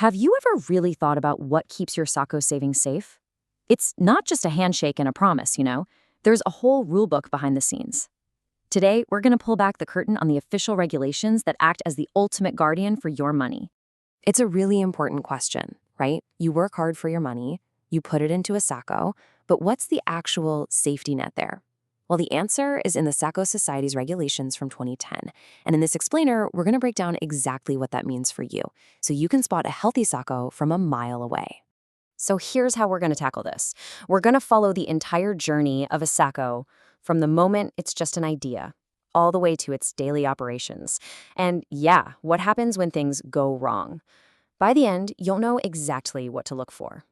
Have you ever really thought about what keeps your SACCO savings safe? It's not just a handshake and a promise, you know. There's a whole rulebook behind the scenes. Today, we're going to pull back the curtain on the official regulations that act as the ultimate guardian for your money. It's a really important question, right? You work hard for your money, you put it into a SACCO, but what's the actual safety net there? Well, the answer is in the SACCO Society's regulations from 2010. And in this explainer, we're going to break down exactly what that means for you, so you can spot a healthy SACCO from a mile away. So here's how we're going to tackle this. We're going to follow the entire journey of a SACCO from the moment it's just an idea, all the way to its daily operations. And yeah, what happens when things go wrong? By the end, you'll know exactly what to look for.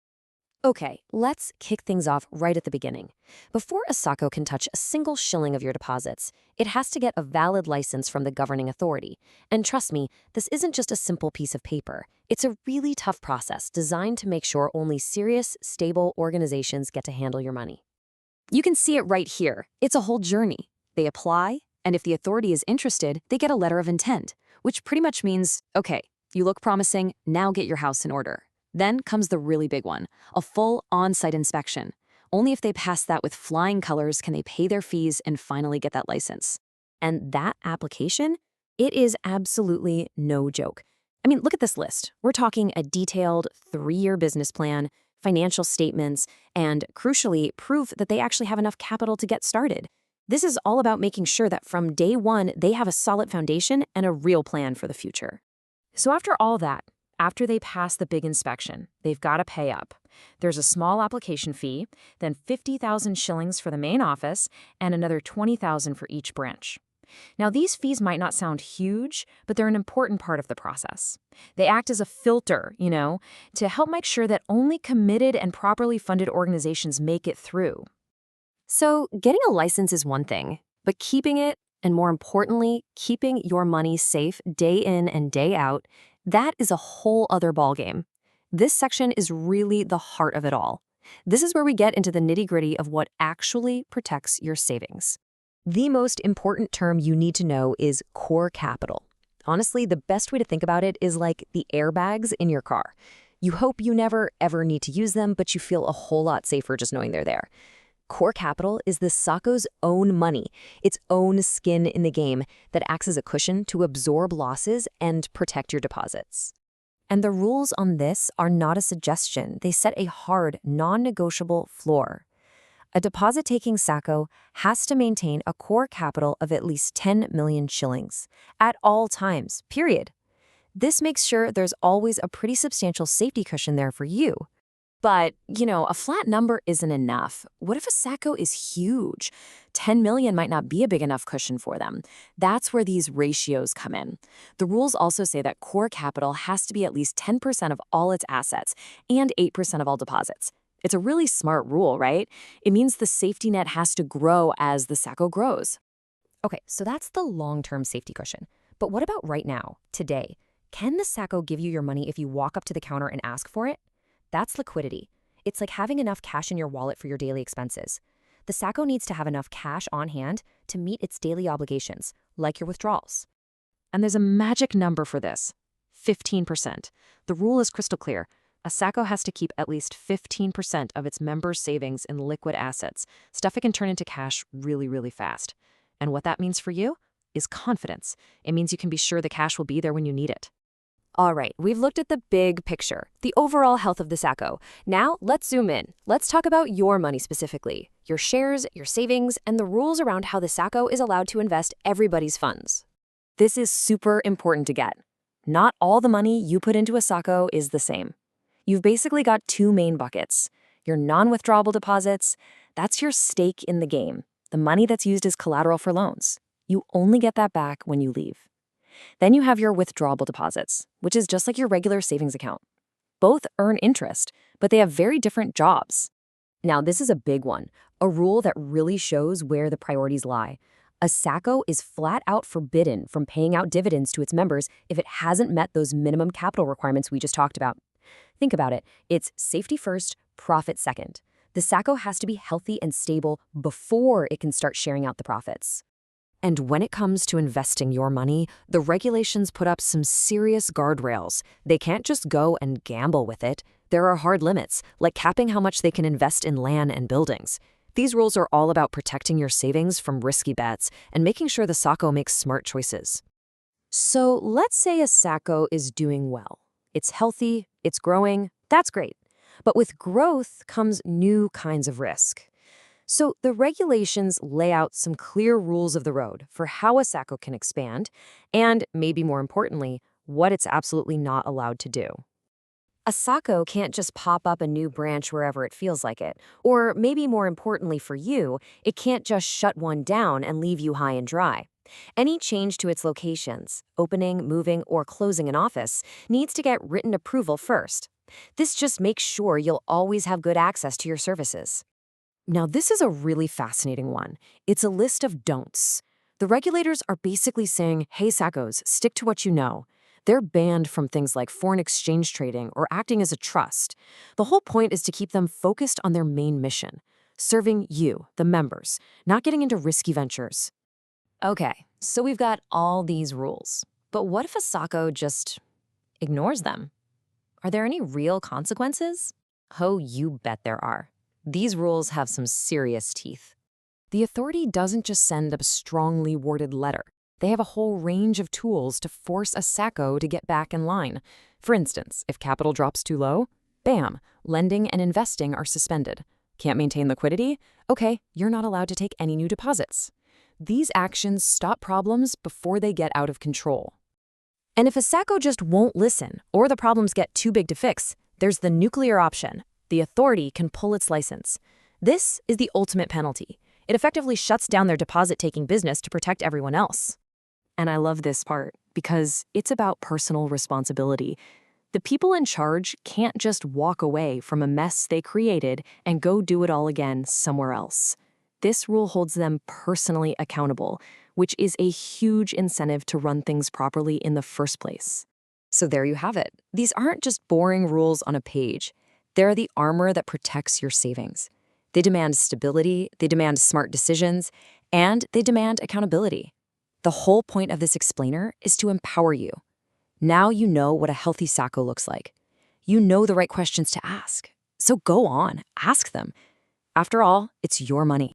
Okay, let's kick things off right at the beginning. Before a SACCO can touch a single shilling of your deposits, it has to get a valid license from the governing authority. And trust me, this isn't just a simple piece of paper. It's a really tough process designed to make sure only serious, stable organizations get to handle your money. You can see it right here. It's a whole journey. They apply, and if the authority is interested, they get a letter of intent, which pretty much means, okay, you look promising, now get your house in order. Then comes the really big one, a full on-site inspection. Only if they pass that with flying colors can they pay their fees and finally get that license. And that application, it is absolutely no joke. I mean, look at this list. We're talking a detailed 3-year business plan, financial statements, and crucially, proof that they actually have enough capital to get started. This is all about making sure that from day one, they have a solid foundation and a real plan for the future. So after all that, after they pass the big inspection, they've got to pay up. There's a small application fee, then 50,000 shillings for the main office, and another 20,000 for each branch. Now, these fees might not sound huge, but they're an important part of the process. They act as a filter, to help make sure that only committed and properly funded organizations make it through. So getting a license is one thing, but keeping it, and more importantly, keeping your money safe day in and day out, that is a whole other ballgame. This section is really the heart of it all. This is where we get into the nitty-gritty of what actually protects your savings. The most important term you need to know is core capital. Honestly, the best way to think about it is like the airbags in your car. You hope you never, ever need to use them, but you feel a whole lot safer just knowing they're there. Core capital is the SACCO's own money, its own skin in the game that acts as a cushion to absorb losses and protect your deposits. And the rules on this are not a suggestion. They set a hard, non-negotiable floor. A deposit-taking SACCO has to maintain a core capital of at least 10 million shillings at all times, period. This makes sure there's always a pretty substantial safety cushion there for you. But, a flat number isn't enough. What if a SACCO is huge? 10 million might not be a big enough cushion for them. That's where these ratios come in. The rules also say that core capital has to be at least 10% of all its assets and 8% of all deposits. It's a really smart rule, right? It means the safety net has to grow as the SACCO grows. Okay, so that's the long-term safety cushion. But what about right now, today? Can the SACCO give you your money if you walk up to the counter and ask for it? That's liquidity. It's like having enough cash in your wallet for your daily expenses. The SACCO needs to have enough cash on hand to meet its daily obligations, like your withdrawals. And there's a magic number for this, 15%. The rule is crystal clear. A SACCO has to keep at least 15% of its members' savings in liquid assets, stuff it can turn into cash really, really fast. And what that means for you is confidence. It means you can be sure the cash will be there when you need it. All right, we've looked at the big picture, the overall health of the SACCO. Now, let's zoom in. Let's talk about your money specifically, your shares, your savings, and the rules around how the SACCO is allowed to invest everybody's funds. This is super important to get. Not all the money you put into a SACCO is the same. You've basically got 2 main buckets. Your non-withdrawable deposits, that's your stake in the game, the money that's used as collateral for loans. You only get that back when you leave. Then you have your withdrawable deposits, which is just like your regular savings account. Both earn interest, but they have very different jobs. Now, this is a big one, a rule that really shows where the priorities lie. A SACCO is flat out forbidden from paying out dividends to its members if it hasn't met those minimum capital requirements we just talked about. Think about it. It's safety first, profit second. The SACCO has to be healthy and stable before it can start sharing out the profits. And when it comes to investing your money, the regulations put up some serious guardrails. They can't just go and gamble with it. There are hard limits, like capping how much they can invest in land and buildings. These rules are all about protecting your savings from risky bets and making sure the SACCO makes smart choices. So let's say a SACCO is doing well. It's healthy, it's growing, that's great. But with growth comes new kinds of risk. So the regulations lay out some clear rules of the road for how a SACCO can expand, and maybe more importantly, what it's absolutely not allowed to do. A SACCO can't just pop up a new branch wherever it feels like it, or maybe more importantly for you, it can't just shut one down and leave you high and dry. Any change to its locations, opening, moving, or closing an office, needs to get written approval first. This just makes sure you'll always have good access to your services. Now, this is a really fascinating one. It's a list of don'ts. The regulators are basically saying, hey, SACCOs, stick to what you know. They're banned from things like foreign exchange trading or acting as a trust. The whole point is to keep them focused on their main mission, serving you, the members, not getting into risky ventures. Okay, so we've got all these rules. But what if a SACCO just ignores them? Are there any real consequences? Oh, you bet there are. These rules have some serious teeth. The authority doesn't just send a strongly worded letter. They have a whole range of tools to force a SACCO to get back in line. For instance, if capital drops too low, bam, lending and investing are suspended. Can't maintain liquidity? Okay, you're not allowed to take any new deposits. These actions stop problems before they get out of control. And if a SACCO just won't listen, or the problems get too big to fix, there's the nuclear option. The authority can pull its license. This is the ultimate penalty. It effectively shuts down their deposit-taking business to protect everyone else. And I love this part because it's about personal responsibility. The people in charge can't just walk away from a mess they created and go do it all again somewhere else. This rule holds them personally accountable, which is a huge incentive to run things properly in the first place. So there you have it. These aren't just boring rules on a page. They're the armor that protects your savings. They demand stability, they demand smart decisions, and they demand accountability. The whole point of this explainer is to empower you. Now you know what a healthy SACCO looks like. You know the right questions to ask. So go on, ask them. After all, it's your money.